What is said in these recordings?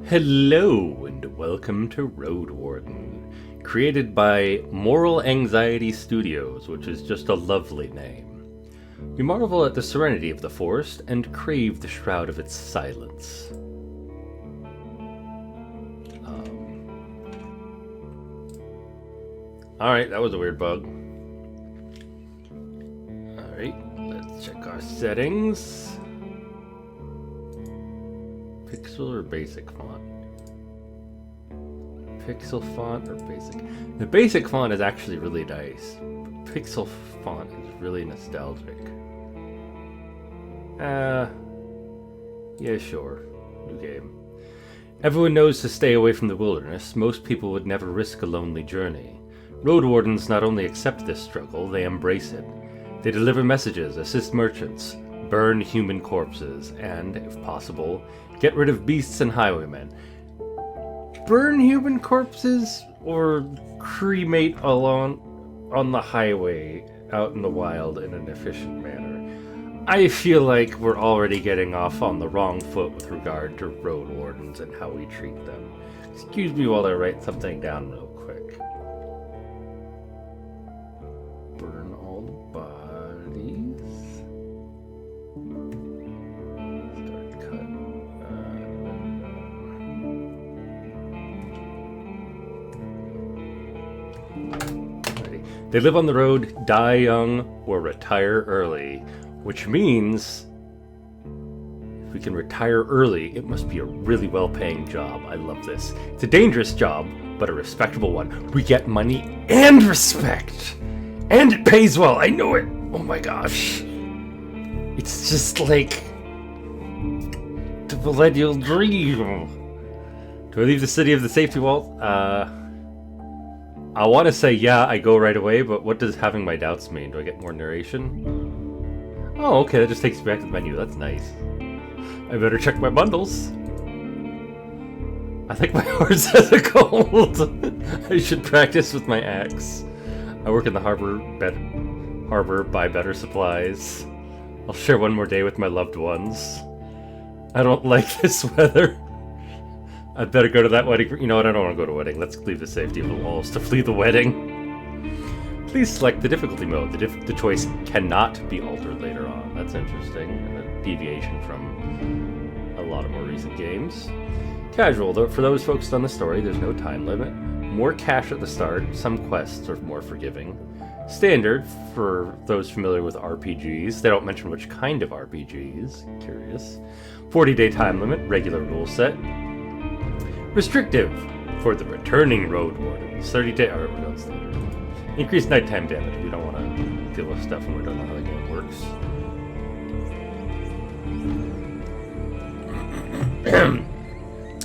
Hello and welcome to Roadwarden, created by Moral Anxiety Studios, which is just a lovely name. We marvel at the serenity of the forest and crave the shroud of its silence. Alright, that was a weird bug. Alright, let's check our settings. Pixel or basic font? Pixel font or basic? The basic font is actually really nice. Pixel font is really nostalgic. Yeah, sure. New game. Everyone knows to stay away from the wilderness. Most people would never risk a lonely journey. Roadwardens not only accept this struggle, they embrace it. They deliver messages, assist merchants, burn human corpses, and, if possible, get rid of beasts and highwaymen. Burn human corpses or cremate along on the highway out in the wild in an efficient manner. I feel like we're already getting off on the wrong foot with regard to road wardens and how we treat them. Excuse me while I write something down real quick. Burn all the bodies. They live on the road, die young, or retire early. Which means, if we can retire early, it must be a really well-paying job. I love this. It's a dangerous job, but a respectable one. We get money and respect! And it pays well, I know it! Oh my gosh. It's just like the millennial dream. Do I leave the city of the safety vault? I want to say yeah, I go right away, but what does having my doubts mean? Do I get more narration? Oh, okay, that just takes me back to the menu. That's nice. I better check my bundles. I think my horse has a cold. I should practice with my axe. I work in the harbor, buy better supplies. I'll share one more day with my loved ones. I don't like this weather. I'd better go to that wedding. You know what? I don't want to go to a wedding. Let's leave the safety of the walls to flee the wedding. Please select the difficulty mode. The choice cannot be altered later on. That's interesting. A deviation from a lot of more recent games. Casual, though, for those focused on the story, there's no time limit. More cash at the start. Some quests are more forgiving. Standard, for those familiar with RPGs. They don't mention which kind of RPGs. Curious. 40-day time limit. Regular rule set. Restrictive for the returning road wardens. 30-day. Alright, we're going standard. Increased nighttime damage. We don't want to deal with stuff when we don't know how the game works.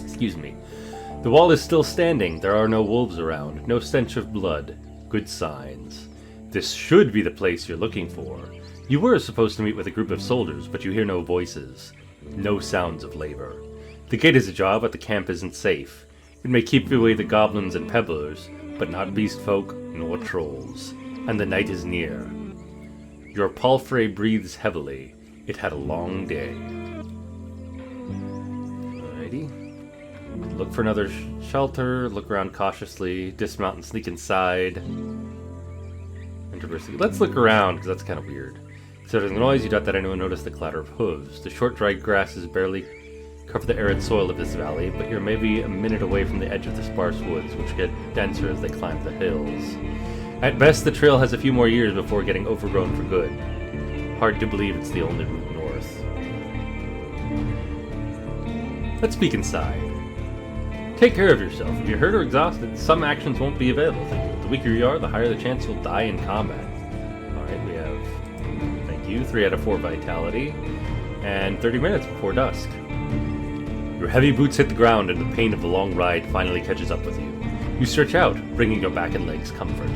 Excuse me. The wall is still standing. There are no wolves around. No stench of blood. Good signs. This should be the place you're looking for. You were supposed to meet with a group of soldiers, but you hear no voices. No sounds of labor. The gate is a job, but the camp isn't safe. It may keep away the goblins and pebblers, but not beast folk nor trolls. And the night is near. Your palfrey breathes heavily. It had a long day. Alrighty. Look for another shelter, look around cautiously, dismount and sneak inside. Let's look around, because that's kind of weird. Considering the noise, you doubt that anyone noticed the clatter of hooves. The short, dry grasses barely cover the arid soil of this valley, but you're maybe a minute away from the edge of the sparse woods, which get denser as they climb the hills. At best, the trail has a few more years before getting overgrown for good. Hard to believe it's the only route north. Let's peek inside. Take care of yourself. If you're hurt or exhausted, some actions won't be available to you. The weaker you are, the higher the chance you'll die in combat. Alright, we have, thank you, 3 out of 4 vitality, and 30 minutes before dusk. Your heavy boots hit the ground and the pain of the long ride finally catches up with you. You stretch out, bringing your back and legs comfort.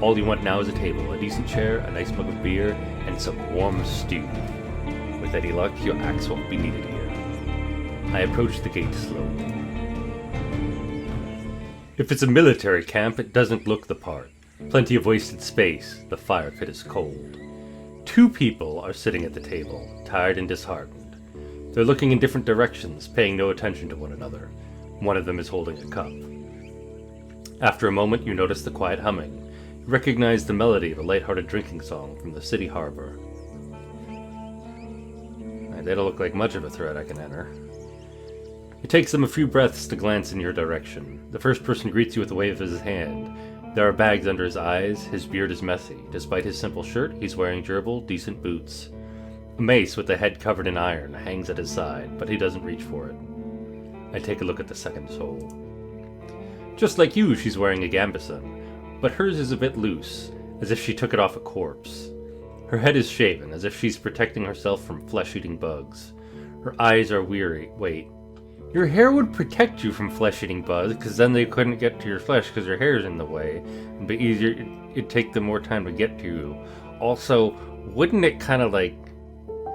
All you want now is a table, a decent chair, a nice mug of beer, and some warm stew. With any luck, your axe won't be needed here. I approach the gate slowly. If it's a military camp, it doesn't look the part. Plenty of wasted space. The fire pit is cold. 2 people are sitting at the table, tired and disheartened. They're looking in different directions, paying no attention to one another. One of them is holding a cup. After a moment, you notice the quiet humming. You recognize the melody of a light-hearted drinking song from the city harbor. They don't look like much of a threat I can enter. It takes them a few breaths to glance in your direction. The first person greets you with a wave of his hand. There are bags under his eyes, his beard is messy. Despite his simple shirt, he's wearing durable, decent boots. A mace with the head covered in iron hangs at his side, but he doesn't reach for it. I take a look at the second soul. Just like you, she's wearing a gambeson, but hers is a bit loose, as if she took it off a corpse. Her head is shaven, as if she's protecting herself from flesh-eating bugs. Her eyes are weary. Wait. Your hair would protect you from flesh-eating bugs, because then they couldn't get to your flesh because your hair's in the way. It'd be easier, it'd take them more time to get to you. Also, wouldn't it kind of like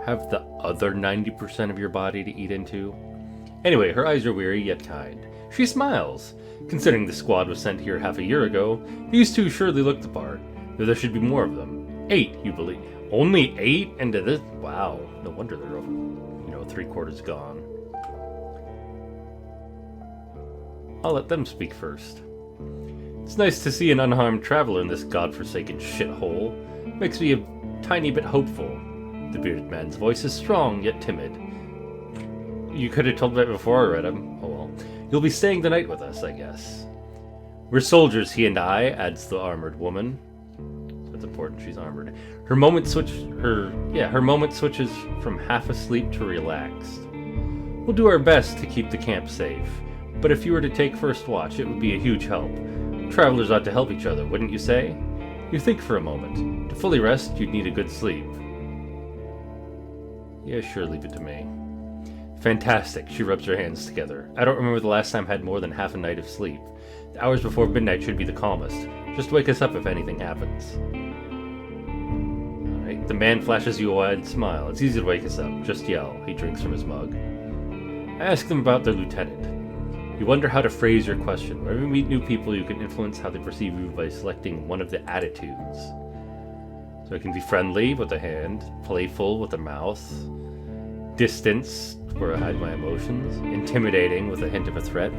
have the other 90% of your body to eat into? Anyway, her eyes are weary yet kind. She smiles. Considering the squad was sent here half a year ago, these two surely look the part, though there should be more of them. 8, you believe? Only 8 into this? Wow, no wonder they're over, 3/4 gone. I'll let them speak first. It's nice to see an unharmed traveler in this godforsaken shithole. Makes me a tiny bit hopeful. The bearded man's voice is strong yet timid. You could have told me that before I read him. Oh well. You'll be staying the night with us, I guess. We're soldiers, he and I, adds the armored woman. That's important, she's armored. Her moment switches from half asleep to relaxed. We'll do our best to keep the camp safe, but if you were to take first watch, it would be a huge help. Travelers ought to help each other, wouldn't you say? You think for a moment. To fully rest, you'd need a good sleep. Yeah, sure, leave it to me. Fantastic, she rubs her hands together. I don't remember the last time I had more than half a night of sleep. The hours before midnight should be the calmest. Just wake us up if anything happens. Alright, the man flashes you a wide smile. It's easy to wake us up. Just yell. He drinks from his mug. I ask them about their lieutenant. You wonder how to phrase your question. Whenever you meet new people, you can influence how they perceive you by selecting one of the attitudes. So it can be friendly with a hand, playful with a mouth, distance, where I hide my emotions, intimidating with a hint of a threat,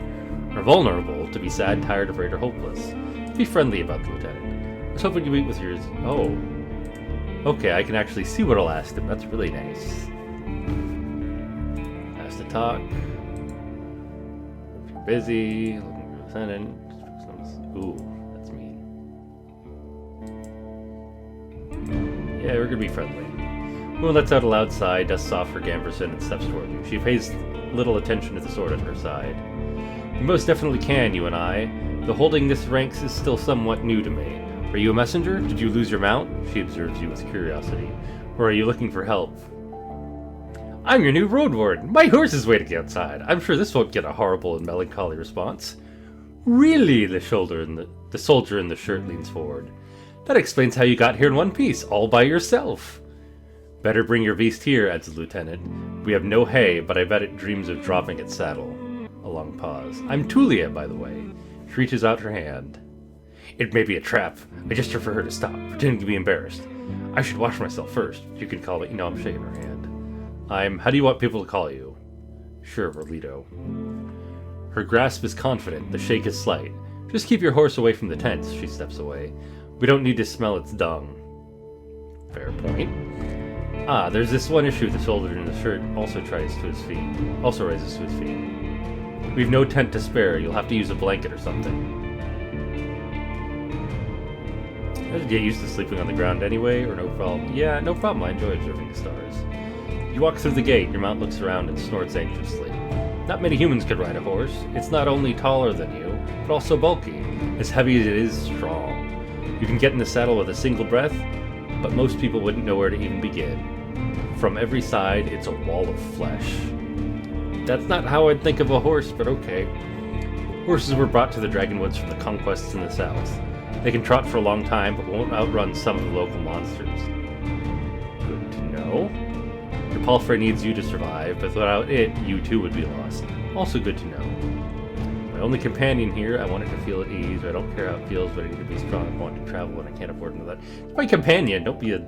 or vulnerable, to be sad, tired, afraid, or hopeless. Be friendly about the lieutenant. I was hoping you meet with yours. Oh. Okay, I can actually see what I'll ask them. That's really nice. Ask to talk. If you're busy, looking for the lieutenant. Ooh, that's mean. Yeah, we're gonna be friendly. Moon lets out a loud sigh, dusts off her gambeson, and steps toward you. She pays little attention to the sword at her side. You most definitely can, you and I. The holding this ranks is still somewhat new to me. Are you a messenger? Did you lose your mount? She observes you with curiosity. Or are you looking for help? I'm your new Roadwarden. My horse is waiting outside. I'm sure this won't get a horrible and melancholy response. Really? The soldier in the shirt leans forward. That explains how you got here in one piece, all by yourself. Better bring your beast here, adds the lieutenant. We have no hay, but I bet it dreams of dropping its saddle. A long pause. I'm Tulia, by the way. She reaches out her hand. It may be a trap. I gesture for her to stop, pretending to be embarrassed. I should wash myself first. You can call me. No, I'm shaking her hand. How do you want people to call you? Sure, Rolito. Her grasp is confident. The shake is slight. Just keep your horse away from the tents. She steps away. We don't need to smell its dung. Fair point. Ah, there's this one issue. The soldier in the shirt also rises to his feet. We've no tent to spare. You'll have to use a blanket or something. I should get used to sleeping on the ground anyway, or no problem. Yeah, no problem. I enjoy observing the stars. You walk through the gate. Your mount looks around and snorts anxiously. Not many humans could ride a horse. It's not only taller than you, but also bulky. As heavy as it is strong. You can get in the saddle with a single breath, but most people wouldn't know where to even begin. From every side, it's a wall of flesh. That's not how I'd think of a horse, but okay. Horses were brought to the Dragonwoods from the conquests in the south. They can trot for a long time, but won't outrun some of the local monsters. Good to know. Your palfrey needs you to survive, but without it, you too would be lost. Also good to know. My only companion here, I want it to feel at ease. I don't care how it feels, but I need to be strong if I want to travel, and I can't afford to know that. It's my companion, don't be a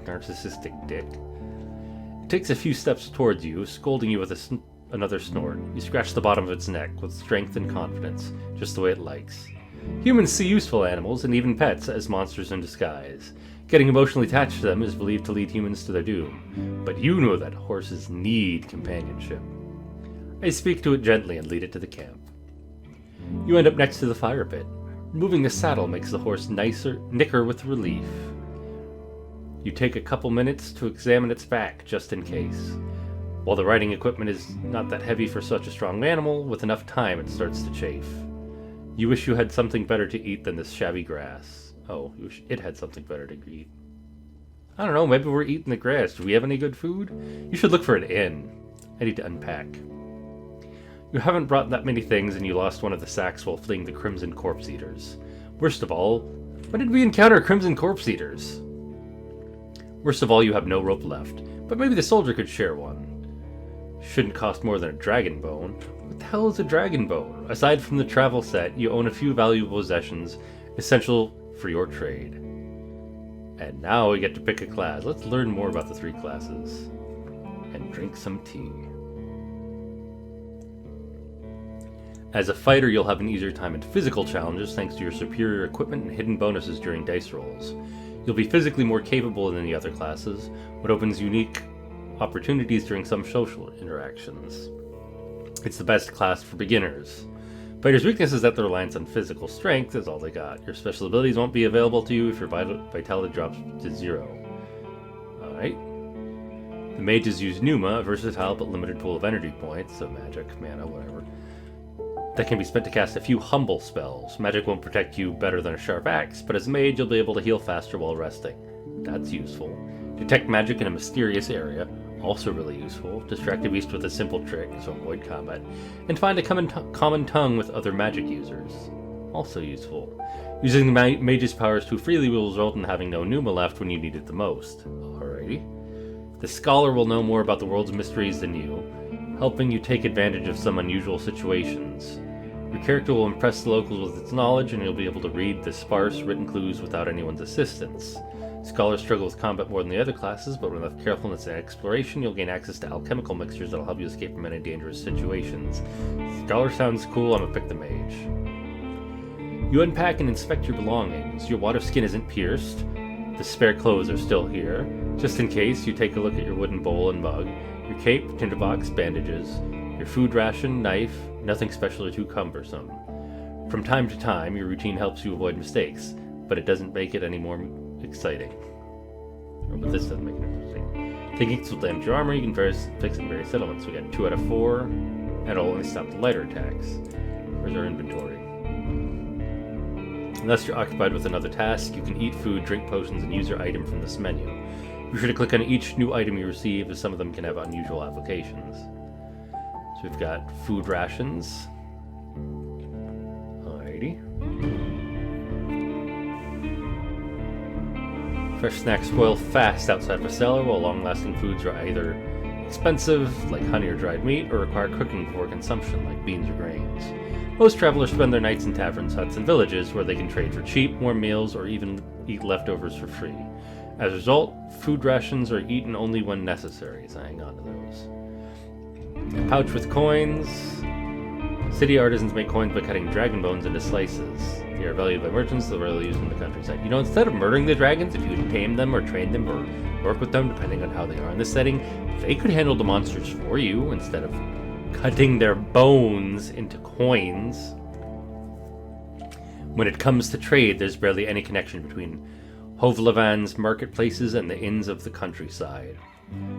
narcissistic dick. It takes a few steps towards you, scolding you with another snort. You scratch the bottom of its neck with strength and confidence, just the way it likes. Humans see useful animals, and even pets, as monsters in disguise. Getting emotionally attached to them is believed to lead humans to their doom. But you know that horses need companionship. I speak to it gently and lead it to the camp. You end up next to the fire pit. Removing the saddle makes the horse nicker with relief. You take a couple minutes to examine its back, just in case. While the riding equipment is not that heavy for such a strong animal, with enough time it starts to chafe. You wish you had something better to eat than this shabby grass. Oh, you wish it had something better to eat. I don't know, maybe we're eating the grass. Do we have any good food? You should look for an inn. I need to unpack. You haven't brought that many things, and you lost one of the sacks while fleeing the Crimson Corpse Eaters. Worst of all, when did we encounter Crimson Corpse Eaters? Worst of all, you have no rope left, but maybe the soldier could share one. Shouldn't cost more than a dragon bone. What the hell is a dragon bone? Aside from the travel set, you own a few valuable possessions, essential for your trade. And now we get to pick a class. Let's learn more about the 3 classes. And drink some tea. As a fighter, you'll have an easier time in physical challenges thanks to your superior equipment and hidden bonuses during dice rolls. You'll be physically more capable than the other classes, what opens unique opportunities during some social interactions. It's the best class for beginners. Fighters' weakness is that their reliance on physical strength is all they got. Your special abilities won't be available to you if your vitality drops to 0. Alright. The mages use Pneuma, a versatile but limited pool of energy points, so magic, mana, whatever, that can be spent to cast a few humble spells. Magic won't protect you better than a sharp axe, but as a mage you'll be able to heal faster while resting. That's useful. Detect magic in a mysterious area, also really useful. Distract a beast with a simple trick, so avoid combat. And find a common tongue with other magic users. Also useful. Using the mage's powers too freely will result in having no Pneuma left when you need it the most. Alrighty. The scholar will know more about the world's mysteries than you, helping you take advantage of some unusual situations. Your character will impress the locals with its knowledge, and you'll be able to read the sparse written clues without anyone's assistance. Scholars struggle with combat more than the other classes, but with enough carefulness and exploration, you'll gain access to alchemical mixtures that'll help you escape from any dangerous situations. Scholar sounds cool, I'm gonna pick the mage. You unpack and inspect your belongings. Your water skin isn't pierced. The spare clothes are still here. Just in case, you take a look at your wooden bowl and mug, your cape, tinderbox, bandages, your food ration, knife, nothing special or too cumbersome. From time to time, your routine helps you avoid mistakes, but it doesn't make it any more exciting. Oh, but this doesn't make it interesting. Taking equals will damage your armor, you can fix it in various settlements. We got 2 out of 4, and it'll only stop the lighter attacks. Where's our inventory? Unless you're occupied with another task, you can eat food, drink potions, and use your item from this menu. Be sure to click on each new item you receive, as some of them can have unusual applications. So we've got food rations. Alrighty. Fresh snacks spoil fast outside of a cellar, while long-lasting foods are either expensive, like honey or dried meat, or require cooking before consumption, like beans or grains. Most travelers spend their nights in taverns, huts, and villages, where they can trade for cheap, warm meals, or even eat leftovers for free. As a result, food rations are eaten only when necessary, so hang on to those. A pouch with coins. City artisans make coins by cutting dragon bones into slices. They are valued by merchants, so they're rarely used in the countryside. You know, instead of murdering the dragons, if you would tame them or train them or work with them, depending on how they are in this setting, they could handle the monsters for you instead of cutting their bones into coins. When it comes to trade, there's barely any connection between Hovlavan's marketplaces and the inns of the countryside.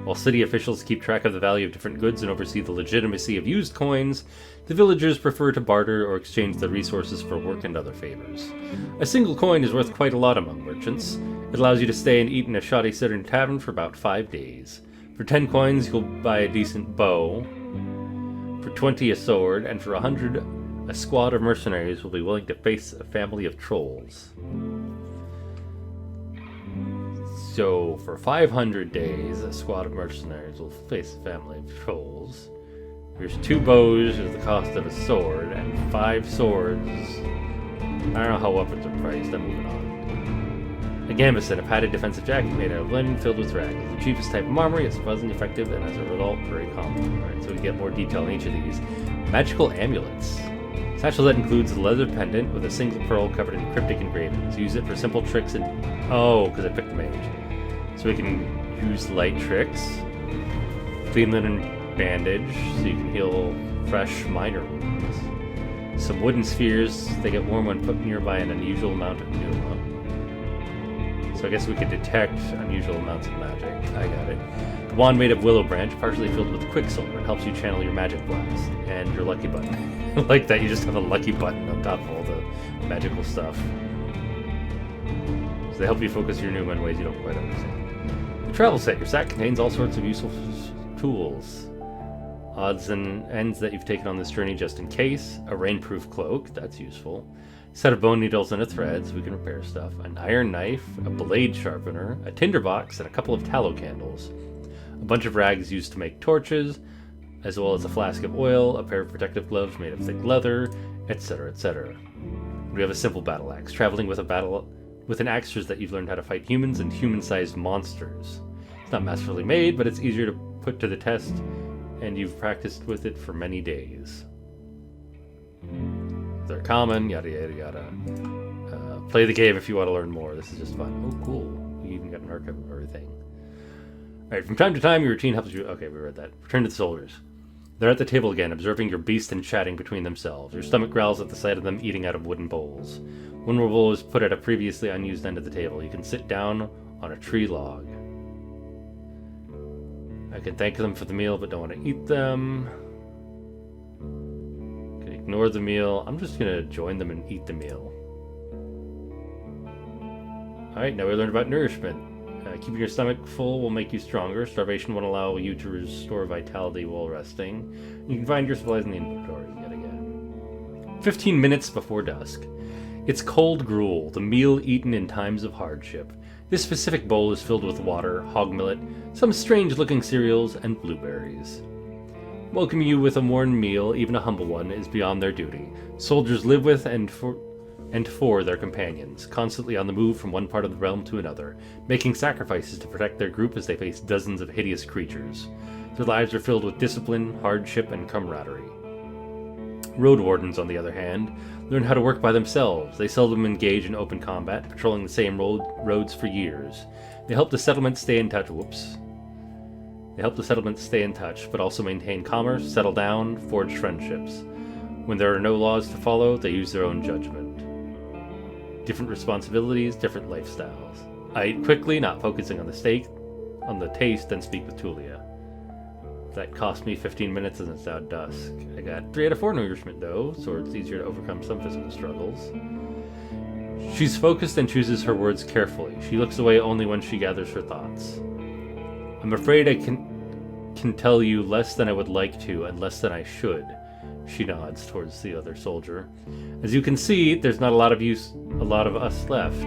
While city officials keep track of the value of different goods and oversee the legitimacy of used coins, the villagers prefer to barter or exchange their resources for work and other favors. A single coin is worth quite a lot among merchants. It allows you to stay and eat in a shoddy southern tavern for about 5 days. For 10 coins, you'll buy a decent bow. For 20, a sword, and for 100, a squad of mercenaries will be willing to face a family of trolls. So, for 500 days, a squad of mercenaries will face a family of trolls. There's 2 bows at the cost of a sword, and 5 swords. I don't know how weapons are priced, I'm moving on. A gambeson, a padded defensive jacket made out of linen filled with rags. The cheapest type of armor, it's surprisingly effective and as a result, very common. Alright, so we get more detail on each of these. Magical amulets. Satchel that includes a leather pendant with a single pearl covered in cryptic engravings. Use it for simple tricks and... Oh, because I picked the mage. So we can use light tricks. Clean linen bandage, so you can heal fresh minor wounds. Some wooden spheres, they get warm when put nearby an unusual amount of pneuma. So I guess we could detect unusual amounts of magic. I got it. The wand made of willow branch, partially filled with quicksilver. It helps you channel your magic blast. And your lucky button. I like that you just have a lucky button on top of all the magical stuff. So they help you focus your pneuma in ways you don't quite understand. The travel set. Your sack contains all sorts of useful tools. Odds and ends that you've taken on this journey just in case. A rainproof cloak. That's useful. Set of bone needles and a thread so we can repair stuff, an iron knife, a blade sharpener, a tinderbox, and a couple of tallow candles. A bunch of rags used to make torches, as well as a flask of oil, a pair of protective gloves made of thick leather, etc., etc. We have a simple battle axe. Traveling with an axe shows that you've learned how to fight humans and human-sized monsters. It's not masterfully made, but it's easier to put to the test, and you've practiced with it for many days. They're common, yada yada yada. Play the game if you want to learn more. This is just fun. Oh, cool. You even got an archive of everything. Alright, from time to time, your routine helps you... Okay, we read that. Return to the soldiers. They're at the table again, observing your beast and chatting between themselves. Your stomach growls at the sight of them eating out of wooden bowls. One more bowl is put at a previously unused end of the table. You can sit down on a tree log. I can thank them for the meal, but don't want to eat them. Ignore the meal. I'm just going to join them and eat the meal. Alright, now we learned about nourishment. Keeping your stomach full will make you stronger. Starvation won't allow you to restore vitality while resting. You can find your supplies in the inventory yet again. 15 minutes before dusk. It's cold gruel, the meal eaten in times of hardship. This specific bowl is filled with water, hog millet, some strange-looking cereals, and blueberries. Welcoming you with a warm meal, even a humble one, is beyond their duty. Soldiers live with and for their companions, constantly on the move from one part of the realm to another, making sacrifices to protect their group as they face dozens of hideous creatures. Their lives are filled with discipline, hardship, and camaraderie. Roadwardens, on the other hand, learn how to work by themselves. They seldom engage in open combat, patrolling the same roads for years. They help the settlement stay in touch. They help the settlement stay in touch, but also maintain commerce, settle down, forge friendships. When there are no laws to follow, they use their own judgment. Different responsibilities, different lifestyles. I eat quickly, not focusing on the taste, then speak with Tulia. That cost me 15 minutes and it's now dusk. I got 3 out of 4 nourishment though, so it's easier to overcome some physical struggles. She's focused and chooses her words carefully. She looks away only when she gathers her thoughts. I'm afraid I can tell you less than I would like to and less than I should. She nods towards the other soldier. As you can see, there's not a lot of us left.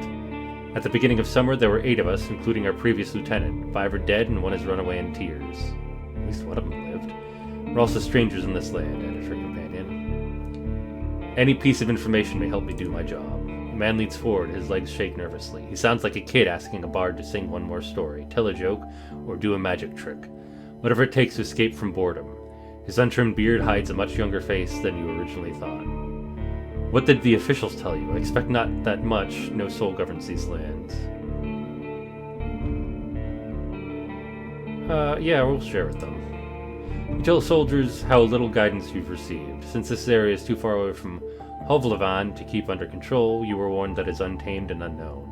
At the beginning of summer, there were 8 of us, including our previous lieutenant. 5 are dead and 1 has run away in tears. At least one of them lived. We're also strangers in this land, added her companion. Any piece of information may help me do my job. The man leans forward, his legs shake nervously. He sounds like a kid asking a bard to sing one more story, tell a joke, or do a magic trick. Whatever it takes to escape from boredom. His untrimmed beard hides a much younger face than you originally thought. What did the officials tell you? I expect not that much. No soul governs these lands. Yeah, we'll share with them. You tell soldiers how little guidance you've received. Since this area is too far away from Hovlevan to keep under control, you were warned that it's untamed and unknown.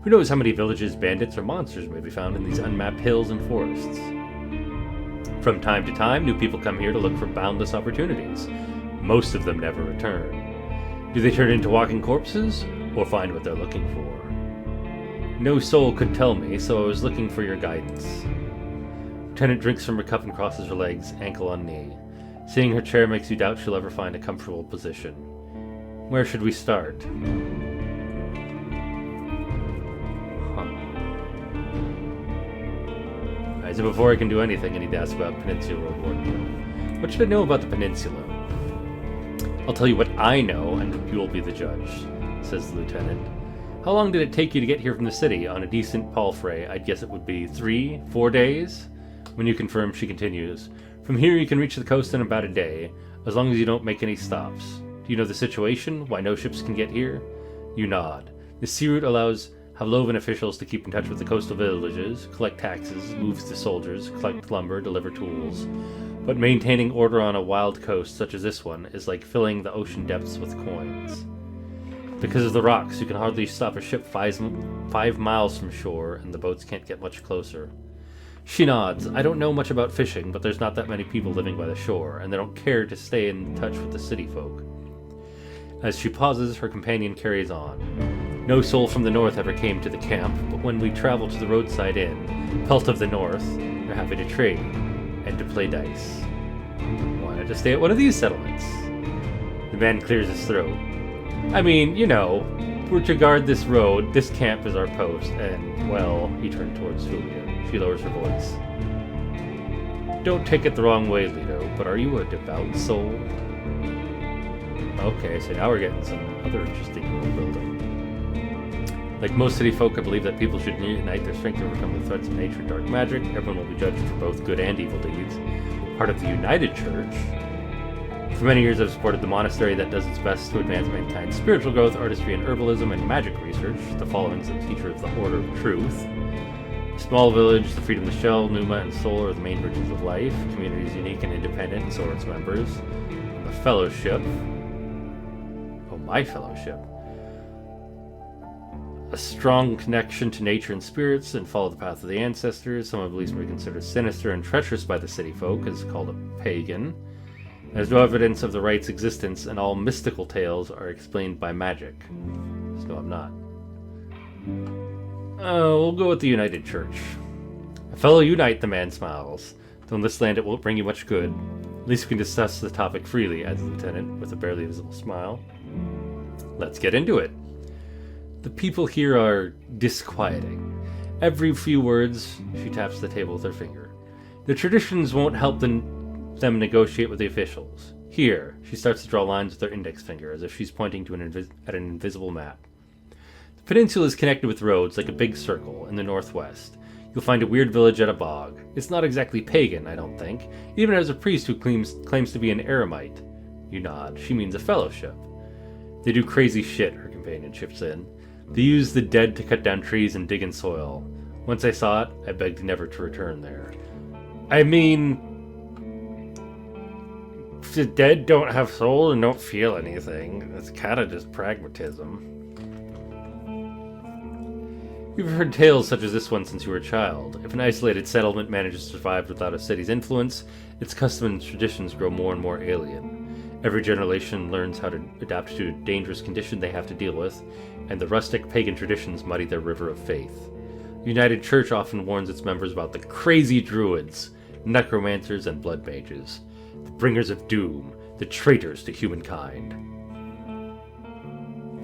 Who knows how many villages, bandits, or monsters may be found in these unmapped hills and forests. From time to time, new people come here to look for boundless opportunities. Most of them never return. Do they turn into walking corpses, or find what they're looking for? No soul could tell me, so I was looking for your guidance. Lieutenant drinks from her cup and crosses her legs, ankle on knee. Seeing her chair makes you doubt she'll ever find a comfortable position. Where should we start? Alright, so before I can do anything, I need to ask about Peninsula Roadwarden. What should I know about the Peninsula? I'll tell you what I know, and you will be the judge, says the lieutenant. How long did it take you to get here from the city? On a decent palfrey, I'd guess it would be 3, 4 days? When you confirm, she continues. From here you can reach the coast in about a day, as long as you don't make any stops. Do you know the situation? Why no ships can get here? You nod. The sea route allows Havlovan officials to keep in touch with the coastal villages, collect taxes, move the soldiers, collect lumber, deliver tools. But maintaining order on a wild coast such as this one is like filling the ocean depths with coins. Because of the rocks, you can hardly stop a ship 5 miles from shore, and the boats can't get much closer. She nods. I don't know much about fishing, but there's not that many people living by the shore, and they don't care to stay in touch with the city folk. As she pauses, her companion carries on. No soul from the north ever came to the camp, but when we travel to the roadside inn, Pelt of the North, they're happy to trade, and to play dice. Why not just stay at one of these settlements? The man clears his throat. I mean, you know, we're to guard this road, this camp is our post, and, well, he turned towards Julia. She lowers her voice. Don't take it the wrong way, Leto, but are you a devout soul? Okay, so now we're getting some other interesting world building. Like most city folk, I believe that people should unite their strength to overcome the threats of nature and dark magic. Everyone will be judged for both good and evil deeds. Part of the United Church. For many years I've supported the monastery that does its best to advance mankind's spiritual growth, artistry and herbalism, and magic research. The following is a teacher of the Order of Truth. A small village, the Freedom of the Shell, Numa, and Soul are the main virtues of life. The community is unique and independent, and so are its members. And the Fellowship. Oh, my Fellowship. A strong connection to nature and spirits, and follow the path of the ancestors. Some of beliefs may be considered sinister and treacherous by the city folk, is called a pagan. There's no evidence of the rite's existence, and all mystical tales are explained by magic. So I'm not. We'll go with the United Church. A fellow unite, the man smiles. Though in this land it won't bring you much good. At least we can discuss the topic freely, adds the lieutenant, with a barely visible smile. Let's get into it. The people here are disquieting. Every few words, she taps the table with her finger. The traditions won't help them negotiate with the officials. Here, she starts to draw lines with her index finger, as if she's pointing to at an invisible map. The peninsula is connected with roads like a big circle in the northwest. You'll find a weird village at a bog. It's not exactly pagan, I don't think. Even has a priest who claims to be an eremite. You nod. She means a fellowship. They do crazy shit, her companion chips in. They use the dead to cut down trees and dig in soil. Once I saw it, I begged never to return there. I mean, the dead don't have soul and don't feel anything. That's kind of just pragmatism. You've heard tales such as this one since you were a child. If an isolated settlement manages to survive without a city's influence, its customs and traditions grow more and more alien. Every generation learns how to adapt to a dangerous condition they have to deal with, and the rustic pagan traditions muddy their river of faith. The United Church often warns its members about the crazy druids, necromancers, and blood mages. The bringers of doom, the traitors to humankind.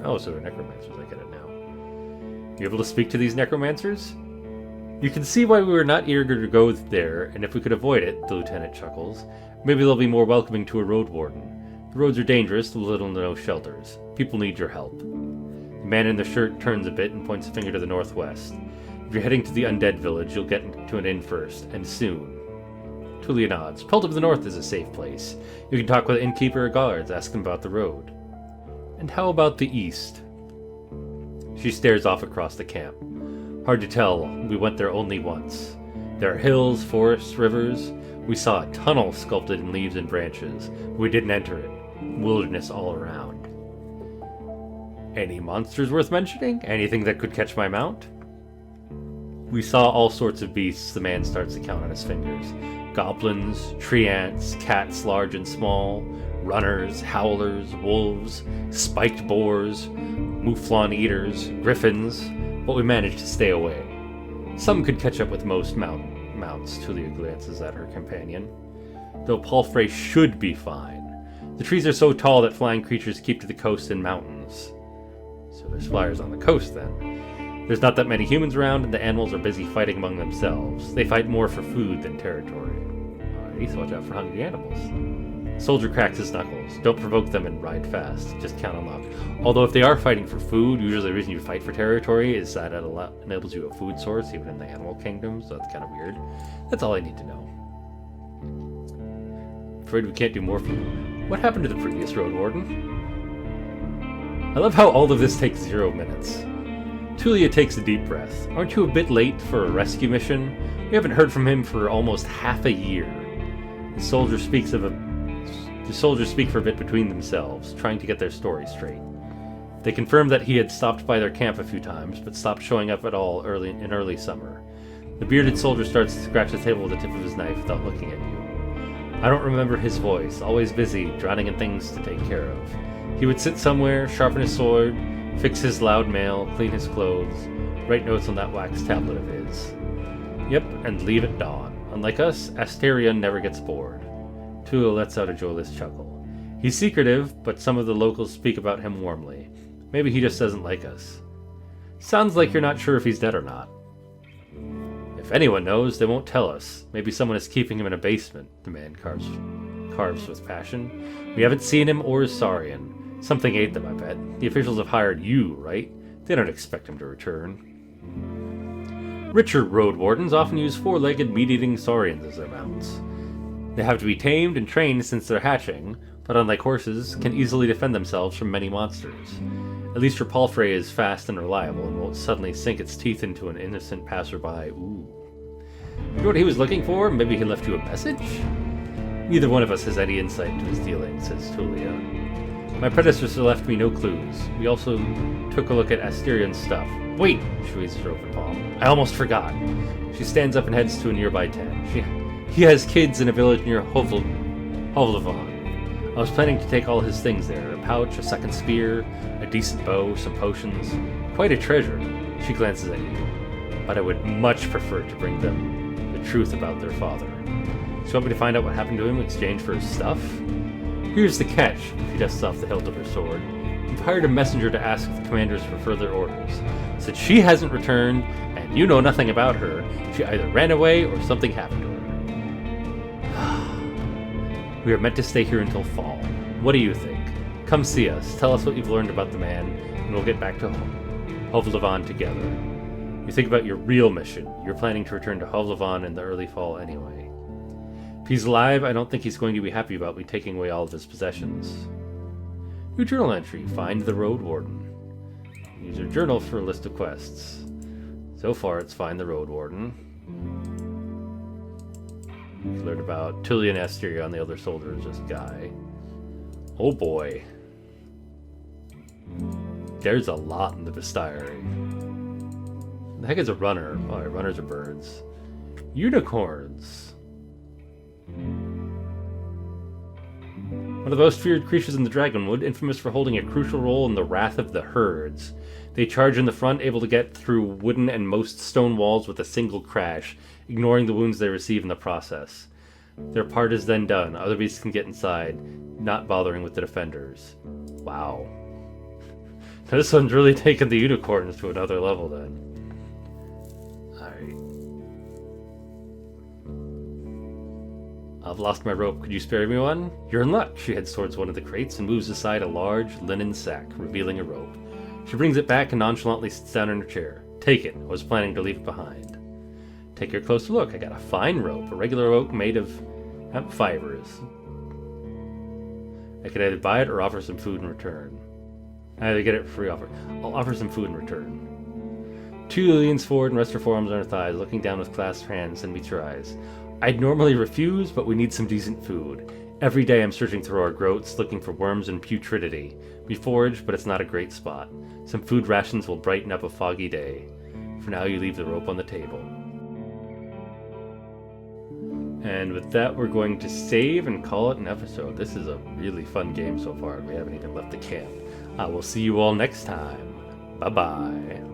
Oh, so they're necromancers, I get it now. You able to speak to these necromancers? You can see why we were not eager to go there, and if we could avoid it, the lieutenant chuckles, maybe they'll be more welcoming to a Roadwarden. The roads are dangerous, with little to no shelters. People need your help. The man in the shirt turns a bit and points a finger to the northwest. If you're heading to the undead village, you'll get to an inn first, and soon. Tulia nods. Pelt of the North is a safe place. You can talk with an innkeeper or guards, ask them about the road. And how about the east? She stares off across the camp. Hard to tell, we went there only once. There are hills, forests, rivers. We saw a tunnel sculpted in leaves and branches. We didn't enter it. Wilderness all around. Any monsters worth mentioning? Anything that could catch my mount? We saw all sorts of beasts, the man starts to count on his fingers. Goblins, tree ants, cats large and small, runners, howlers, wolves, spiked boars, mouflon eaters, griffins, but we managed to stay away. Some could catch up with most mounts, Tulia glances at her companion. Though Palfrey should be fine. The trees are so tall that flying creatures keep to the coast and mountains. So there's flyers on the coast then. There's not that many humans around, and the animals are busy fighting among themselves. They fight more for food than territory. Alrighty, so watch out for hungry animals. Soldier cracks his knuckles. Don't provoke them and ride fast. Just count on luck. Although if they are fighting for food, usually the reason you fight for territory is that it enables you a food source, even in the animal kingdom, so that's kind of weird. That's all I need to know. Afraid we can't do more for you. What happened to the previous Roadwarden? I love how all of this takes 0 minutes. Tulia takes a deep breath. Aren't you a bit late for a rescue mission? We haven't heard from him for almost half a year. The soldiers speak for a bit between themselves, trying to get their story straight. They confirmed that he had stopped by their camp a few times, but stopped showing up at all in early summer. The bearded soldier starts to scratch the table with the tip of his knife without looking at you. I don't remember his voice, always busy, drowning in things to take care of. He would sit somewhere, sharpen his sword, fix his loud mail, clean his clothes, write notes on that wax tablet of his. Yep, and leave at dawn. Unlike us, Asterion never gets bored. Tula lets out a joyless chuckle. He's secretive, but some of the locals speak about him warmly. Maybe he just doesn't like us. Sounds like you're not sure if he's dead or not. If anyone knows, they won't tell us. Maybe someone is keeping him in a basement, the man carves with passion. We haven't seen him or his Saurian. Something ate them, I bet. The officials have hired you, right? They don't expect him to return. Richer Roadwardens often use 4-legged meat-eating saurians as their mounts. They have to be tamed and trained since they're hatching, but unlike horses, can easily defend themselves from many monsters. At least your palfrey is fast and reliable and won't suddenly sink its teeth into an innocent passerby. Ooh. You know what he was looking for? Maybe he left you a message? Neither one of us has any insight into his dealings, says Tulia. My predecessor left me no clues. We also took a look at Asterion's stuff. Wait! She raises her open palm. I almost forgot. She stands up and heads to a nearby tent. He has kids in a village near Hovlevan. I was planning to take all his things there. A pouch, a second spear, a decent bow, some potions. Quite a treasure. She glances at you. But I would much prefer to bring them the truth about their father. So you want me to find out what happened to him in exchange for his stuff? Here's the catch, she dusts off the hilt of her sword. You've hired a messenger to ask the commanders for further orders. Since she hasn't returned, and you know nothing about her, she either ran away or something happened to her. We are meant to stay here until fall. What do you think? Come see us, tell us what you've learned about the man, and we'll get back to Hovlevan together. You think about your real mission. You're planning to return to Hovlevan in the early fall anyway. If he's alive, I don't think he's going to be happy about me taking away all of his possessions. New journal entry. Find the Roadwarden. Use your journal for a list of quests. So far, it's find the Roadwarden. We've learned about Tulia and Asterion, the other soldiers, this guy. Oh boy. There's a lot in the bestiary. The heck is a runner? Oh, runners are birds. Unicorns. One of the most feared creatures in the Dragonwood, infamous for holding a crucial role in the wrath of the herds. They charge in the front, able to get through wooden and most stone walls with a single crash, ignoring the wounds they receive in the process. Their part is then done. Other beasts can get inside, not bothering with the defenders. Wow. This one's really taken the unicorns to another level then. Alright. I've lost my rope. Could you spare me one? You're in luck. She heads towards one of the crates and moves aside a large linen sack, revealing a rope. She brings it back and nonchalantly sits down in her chair. Take it. I was planning to leave it behind. Take a closer look. I got a fine rope, a regular oak made of hemp fibers. I could either buy it or offer some food in return. I either get it for free offer. I'll offer some food in return. Tulia leans forward and rests her forearms on her thighs, looking down with clasped hands and meets her eyes. I'd normally refuse, but we need some decent food. Every day I'm searching through our groats, looking for worms and putridity. We forage, but it's not a great spot. Some food rations will brighten up a foggy day. For now, you leave the rope on the table. And with that, we're going to save and call it an episode. This is a really fun game so far. We haven't even left the camp. I will see you all next time. Bye-bye.